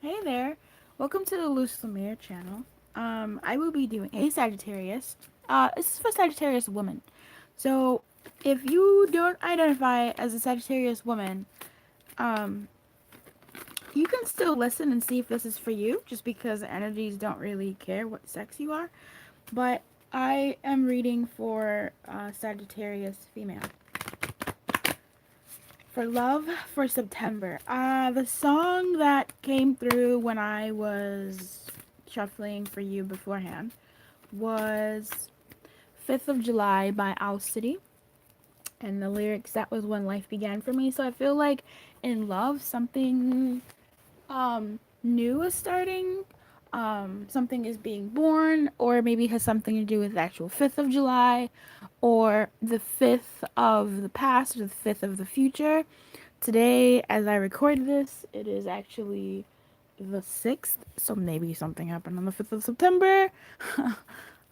Hey there, welcome to the Luce Lemire channel. I will be doing a Sagittarius. This is for Sagittarius woman. So, if you don't identify as a Sagittarius woman, um, you can still listen and see if this is for you, just because the energies don't really care what sex you are. But I am reading for Sagittarius female. For love for September. The song that came through when I was shuffling for you beforehand was 5th of July by Owl City. And the lyrics, that was when life began for me. So I feel like in love, something new is starting. Something is being born, or maybe has something to do with the actual 5th of July, or the 5th of the past, or the 5th of the future. Today, as I record this, it is actually the 6th, so maybe something happened on the 5th of September.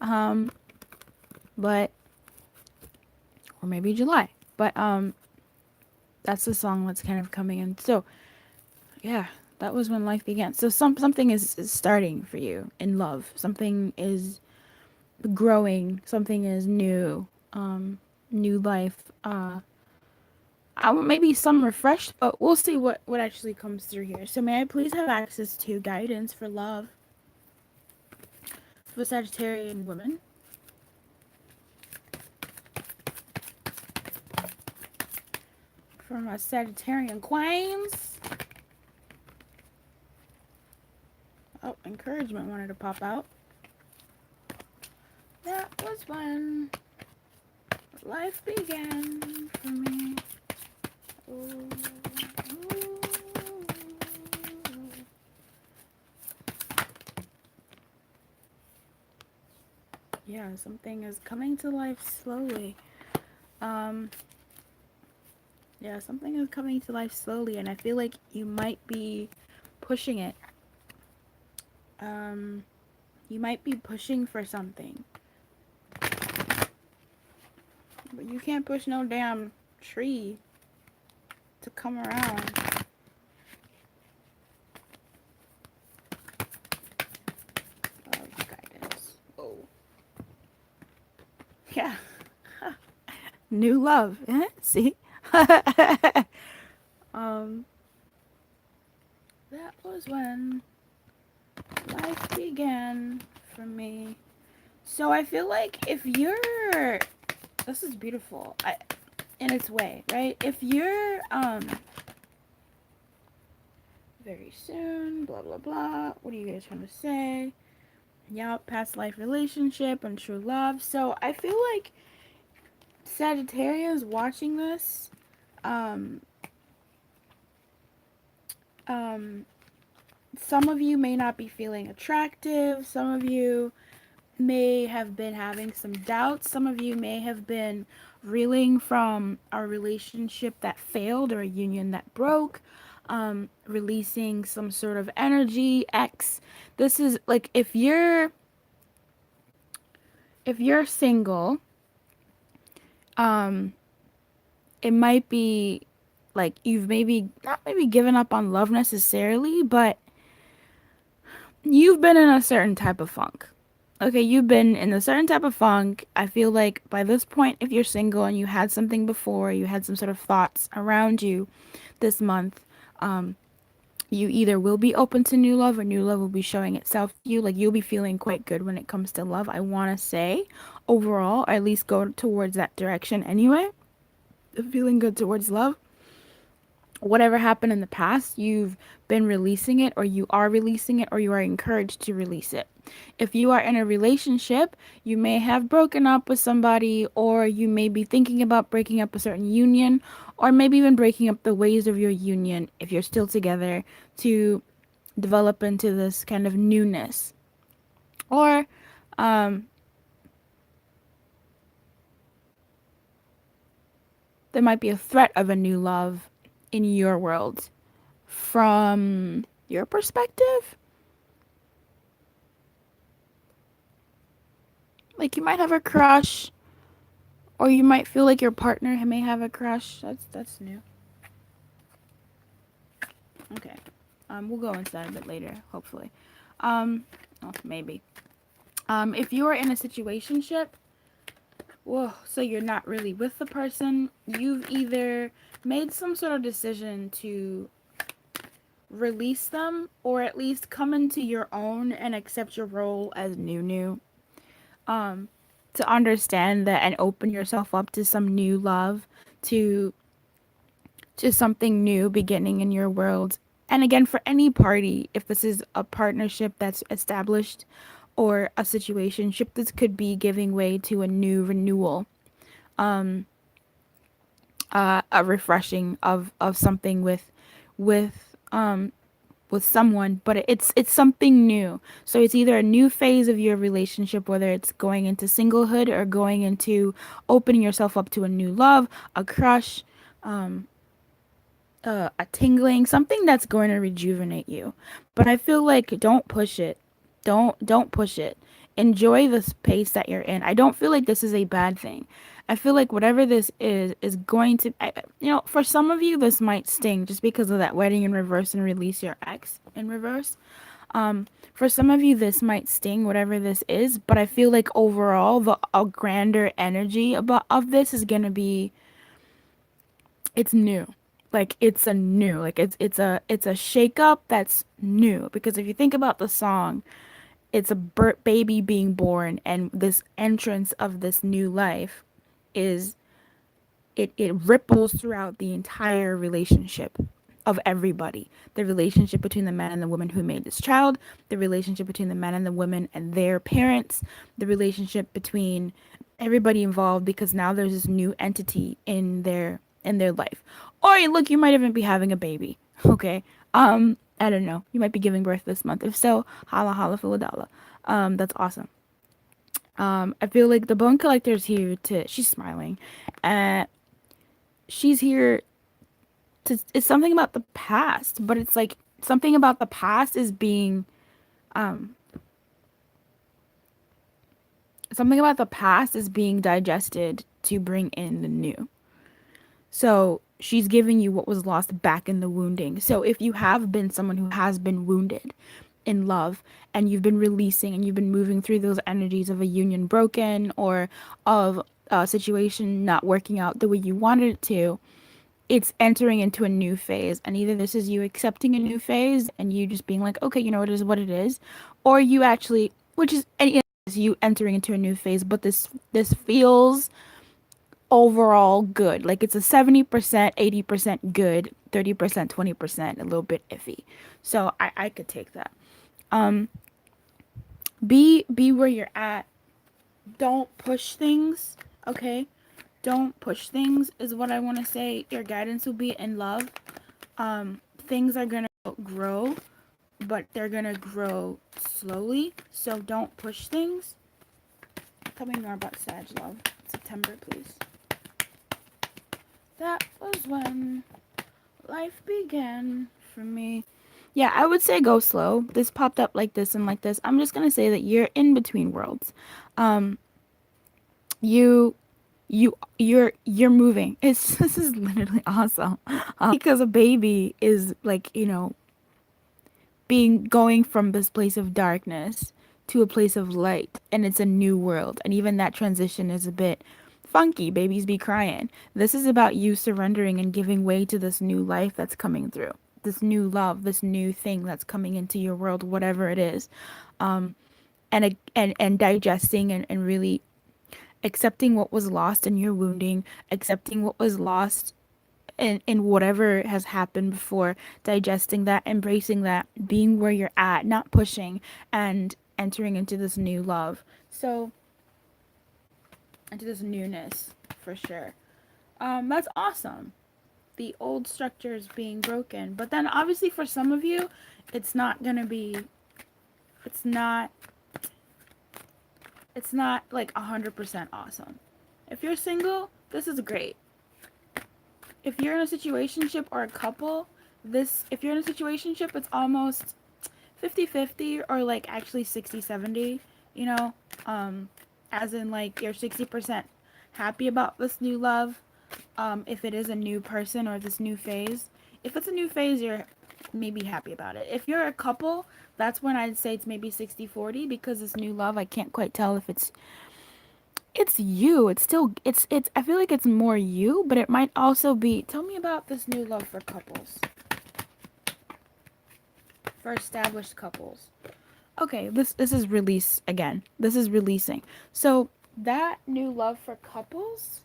um, but, or maybe July. But, that's the song that's kind of coming in. So, yeah, that was when life began. So, something is starting for you in love. Something is growing. Something is new. New life. Maybe some refreshed, but we'll see what actually comes through here. So may I please have access to guidance for love for Sagittarian women? For my Sagittarian queens. Oh, encouragement wanted to pop out. That was when life began for me. Ooh, ooh. Yeah, something is coming to life slowly. Um, yeah, something is coming to life slowly, and I feel like you might be pushing it. You might be pushing for something, but you can't push no damn tree to come around. Love guidance. Whoa. Yeah. New love. See? um, that was when life began for me. So I feel like if you're, this is beautiful, in its way, right? If you're, very soon, blah blah blah. What are you guys trying to say? Yeah, past life relationship and true love. So I feel like Sagittarius watching this, um, um, some of you may not be feeling attractive. Some of you may have been having some doubts. Some of you may have been reeling from a relationship that failed or a union that broke, releasing some sort of energy. This is like if you're single, um, it might be like you've maybe not maybe given up on love necessarily, but you've been in a certain type of funk. Okay, you've been in a certain type of funk. I feel like by this point, if you're single and you had something before, you had some sort of thoughts around you this month, um, you either will be open to new love or new love will be showing itself to you. Like you'll be feeling quite good when it comes to love. I want to say overall, or at least go towards that direction anyway. Feeling good towards love. Whatever happened in the past, you've been releasing it, or you are releasing it, or you are encouraged to release it. If you are in a relationship, you may have broken up with somebody, or you may be thinking about breaking up a certain union, or maybe even breaking up the ways of your union if you're still together to develop into this kind of newness. Or, um, there might be a threat of a new love in your world from your perspective. Like you might have a crush, or you might feel like your partner may have a crush. That's new. Okay. We'll go into that a bit later, hopefully. Oh, maybe. If you are in a situationship, whoa, so you're not really with the person, you've either made some sort of decision to release them or at least come into your own and accept your role as new. To understand that and open yourself up to some new love, to something new beginning in your world. And again, for any party, if this is a partnership that's established or a situationship, this could be giving way to a new renewal, a refreshing of something with with someone, but it's something new. So it's either a new phase of your relationship, whether it's going into singlehood or going into opening yourself up to a new love, a crush, a tingling, something that's going to rejuvenate you. But I feel like don't push it. Don't push it. Enjoy the space that you're in. I don't feel like this is a bad thing. I feel like whatever this is going to, for some of you this might sting just because of that wedding in reverse and release your ex in reverse. For some of you this might sting, whatever this is, but I feel like overall the a grander energy about of this is gonna be, it's new. Like it's a shake up that's new, because if you think about the song, it's a baby being born, and this entrance of this new life is, it ripples throughout the entire relationship of everybody. The relationship between the man and the woman who made this child, the relationship between the man and the woman and their parents, the relationship between everybody involved, because now there's this new entity in their life. Or look, you might even be having a baby. Okay. I don't know. You might be giving birth this month. If so, holla holla Philadelphia. That's awesome. I feel like the bone collector's here to, she's smiling. Uh she's here to, it's something about the past, but it's like something about the past is being um something about the past is being digested to bring in the new. So she's giving you what was lost back in the wounding. So if you have been someone who has been wounded in love, and you've been releasing and you've been moving through those energies of a union broken, or of a situation not working out the way you wanted it to, it's entering into a new phase. And either this is you accepting a new phase and you just being like, okay, it is what it is, or you actually, which is, and it is you entering into a new phase, but this feels overall good. Like it's a 70%, 80% good, 30%, 20%, a little bit iffy. So I could take that. Be where you're at. Don't push things, okay? Don't push things is what I want to say. Your guidance will be in love. Things are going to grow, but they're going to grow slowly. So don't push things. Tell me more about Sag love. September, please. That was when life began for me. Yeah, I would say go slow. This popped up like this and like this. I'm just gonna say that you're in between worlds. Um, you, you're moving. It's This is literally awesome. Because a baby is like, being going from this place of darkness to a place of light, and it's a new world, and even that transition is a bit funky. Babies be crying. This is about you surrendering and giving way to this new life that's coming through, this new love, this new thing that's coming into your world, whatever it is. And digesting and really accepting what was lost in your wounding, accepting what was lost in whatever has happened before, digesting that, embracing that, being where you're at, not pushing, and entering into this new love. So, into this newness, for sure. That's awesome. The old structures being broken. But then, obviously, for some of you, it's not gonna be, it's not, like 100% awesome. If you're single, this is great. If you're in a situationship or a couple, if you're in a situationship, it's almost 50-50, or like actually 60-70, as in like you're 60% happy about this new love, if it is a new person or this new phase. If it's a new phase, you're maybe happy about it. If you're a couple, that's when I'd say it's maybe 60-40, because this new love, I can't quite tell if it's you. It's still it's I feel like it's more you, but it might also be, tell me about this new love for couples. For established couples. Okay, this is release again. This is releasing. So, that new love for couples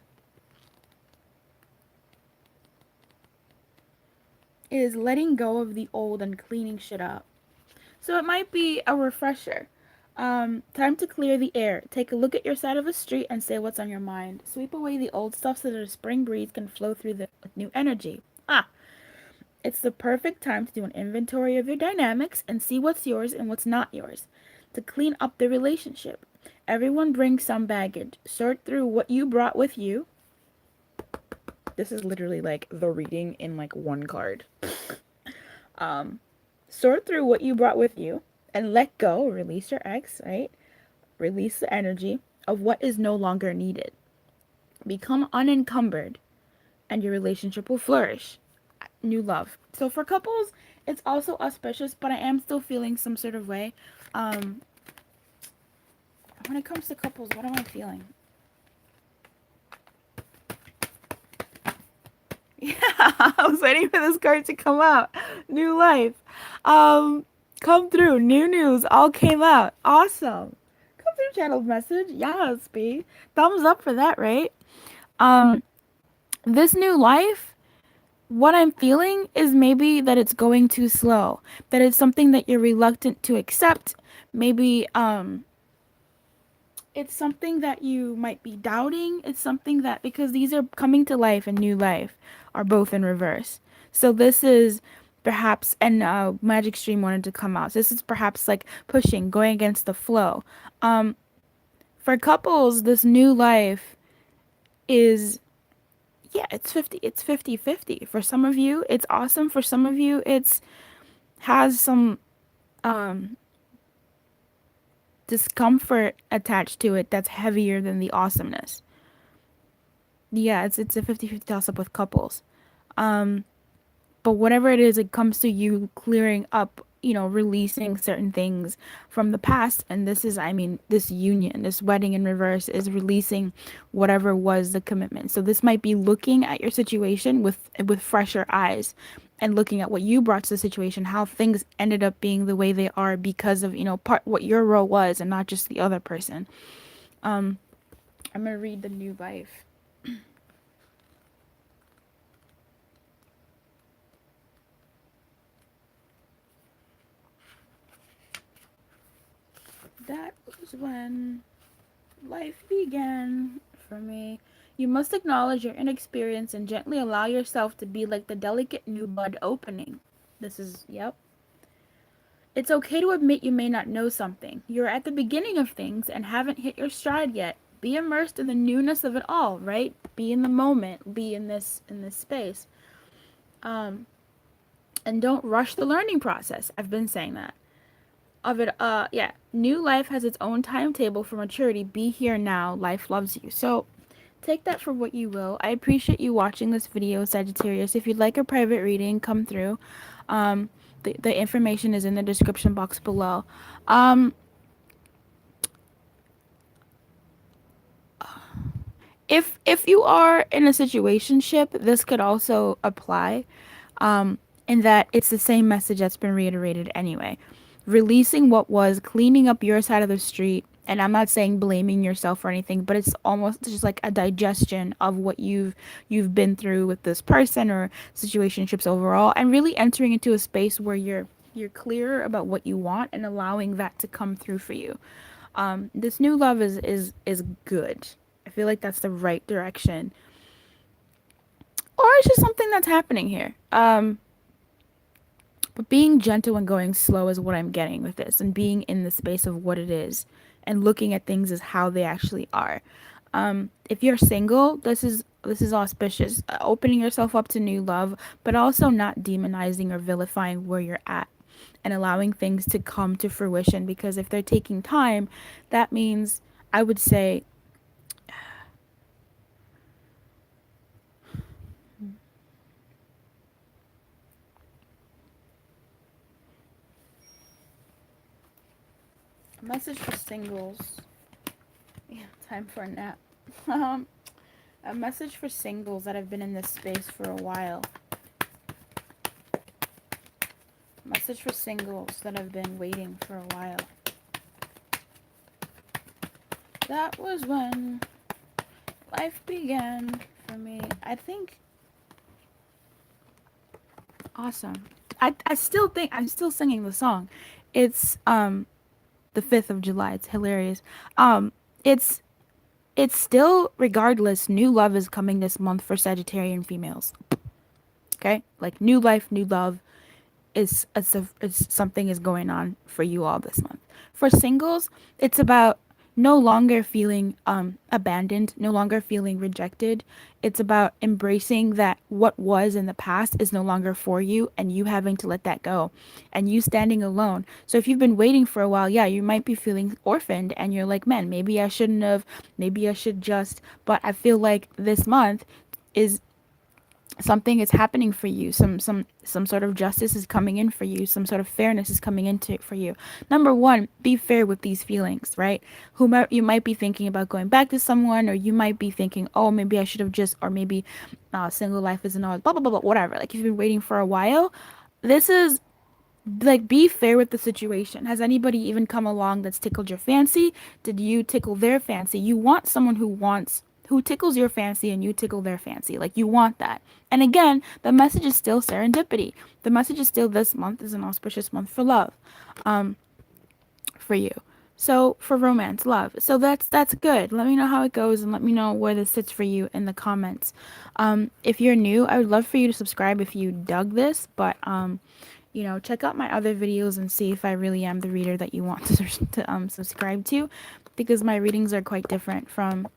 is letting go of the old and cleaning shit up. So it might be a refresher. Time to clear the air. Take a look at your side of the street and say what's on your mind. Sweep away the old stuff so that a spring breeze can flow through with new energy. It's the perfect time to do an inventory of your dynamics and see what's yours and what's not yours. To clean up the relationship. Everyone brings some baggage. Sort through what you brought with you. This is literally like the reading in like one card. Sort through what you brought with you and let go, release your ex, right? Release the energy of what is no longer needed. Become unencumbered and your relationship will flourish. New love. So for couples, it's also auspicious, but I am still feeling some sort of way. When it comes to couples, what am I feeling? Yeah, I was waiting for this card to come out. New life. Come through. New news all came out. Awesome. Come through, channeled message. Yes, B. Thumbs up for that, right? This new life, what I'm feeling is maybe that it's going too slow. That it's something that you're reluctant to accept. Maybe it's something that you might be doubting. It's something that, because these are coming to life and new life are both in reverse. So this is perhaps, and Magic Stream wanted to come out. So this is perhaps like pushing, going against the flow. For couples, this new life is, yeah, it's 50-50. For some of you, it's awesome. For some of you, it's has some discomfort attached to it that's heavier than the awesomeness. Yeah, it's a 50-50 toss up with couples. But whatever it is, it comes to you clearing up, releasing certain things from the past. And this is, I mean, this union, this wedding in reverse is releasing whatever was the commitment. So this might be looking at your situation with fresher eyes and looking at what you brought to the situation, how things ended up being the way they are because of, part what your role was and not just the other person. I'm going to read the new life. That was when life began for me. You must acknowledge your inexperience and gently allow yourself to be like the delicate new bud opening. This is, yep. It's okay to admit you may not know something. You're at the beginning of things and haven't hit your stride yet. Be immersed in the newness of it all, right? Be in the moment. Be in this space. And don't rush the learning process. I've been saying that. Yeah, new life has its own timetable for maturity. Be here now. Life loves you. So take that for what you will. I appreciate you watching this video, Sagittarius. If you'd like a private reading, come through. The information is in the description box below. If you are in a situationship, this could also apply. In that it's the same message that's been reiterated anyway. Releasing what was, cleaning up your side of the street, and I'm not saying blaming yourself or anything, but it's almost just like a digestion of what you've been through with this person or situationships overall, and really entering into a space where you're clearer about what you want and allowing that to come through for you. This new love is good. I feel like that's the right direction. Or it's just something that's happening here. But being gentle and going slow is what I'm getting with this, and being in the space of what it is and looking at things as how they actually are. If you're single, this is auspicious. Opening yourself up to new love, but also not demonizing or vilifying where you're at and allowing things to come to fruition, because if they're taking time, that means, I would say, Message for singles. Yeah, time for a nap. Um, a message for singles that have been in this space for a while. Message for singles that have been waiting for a while. That was when life began for me. I think. Awesome. I still think I'm still singing the song. It's the 5th of July. It's hilarious. Um it's still, regardless, new love is coming this month for Sagittarian females. Okay? Like new life, new love is something is going on for you all this month. For singles, it's about no longer feeling abandoned, no longer feeling rejected. It's about embracing that what was in the past is no longer for you, and you having to let that go, and you standing alone. So if you've been waiting for a while, yeah, you might be feeling orphaned, and you're like, man, maybe I shouldn't have, maybe I should just. But I feel like this month is something is happening for you, some sort of justice is coming in for you, some sort of fairness is coming into for you. Number one, be fair with these feelings, right? Whomever you might be thinking about going back to someone, or you might be thinking, oh, maybe I should have just, or maybe single life isn't all blah blah blah blah, whatever. Like, if you've been waiting for a while, this is like, be fair with the situation. Has anybody even come along that's tickled your fancy? Did you tickle their fancy? You want someone who tickles your fancy and you tickle their fancy. Like, you want that. And again, the message is still serendipity. The message is still this month is an auspicious month for love. For you. So for romance, love. So that's good. Let me know how it goes, and let me know where this sits for you in the comments. If you're new, I would love for you to subscribe if you dug this, but check out my other videos and see if I really am the reader that you want to subscribe to, because my readings are quite different from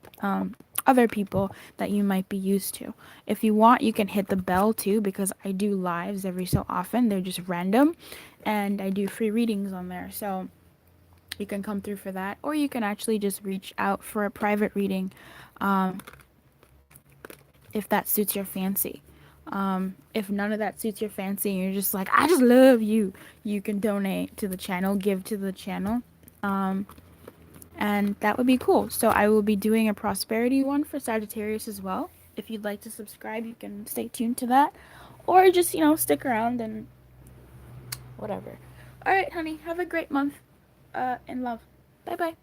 other people that you might be used to. If you want, you can hit the bell too, because I do lives every so often. They're just random, and I do free readings on there. So you can come through for that, or you can actually just reach out for a private reading, if that suits your fancy. If none of that suits your fancy and you're just like, I just love you, you can donate to the channel, give to the channel, and that would be cool. So I will be doing a prosperity one for Sagittarius as well. If you'd like to subscribe, you can stay tuned to that, or just stick around and whatever. All right, honey, have a great month in love. Bye bye.